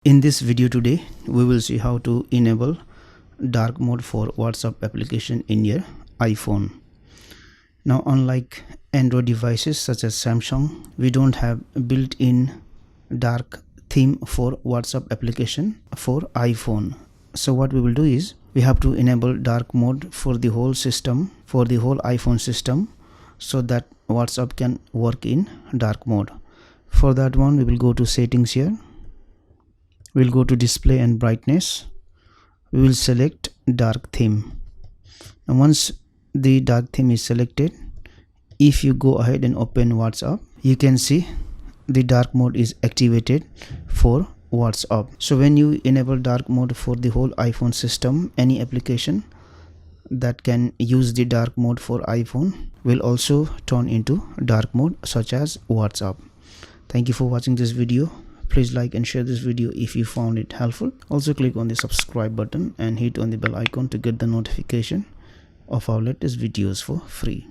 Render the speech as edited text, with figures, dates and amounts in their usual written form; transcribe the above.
In this video today, we will see how to enable dark mode for WhatsApp application in your iPhone. Now, unlike Android devices such as Samsung, we don't have built-in dark theme for WhatsApp application for iPhone. So what we will do is we have to enable dark mode for the whole system, for the whole iPhone system, so that WhatsApp can work in dark mode. For that one, we will go to settings here. We'll go to display and brightness. We will select dark theme, and once the dark theme is selected, if you go ahead and open WhatsApp, you can see the dark mode is activated for WhatsApp. So when you enable dark mode for the whole iPhone system, any application that can use the dark mode for iPhone will also turn into dark mode, such as WhatsApp. Thank you for watching this video. Please like and share this video if you found it helpful. Also click on the subscribe button and hit on the bell icon to get the notification of our latest videos for free.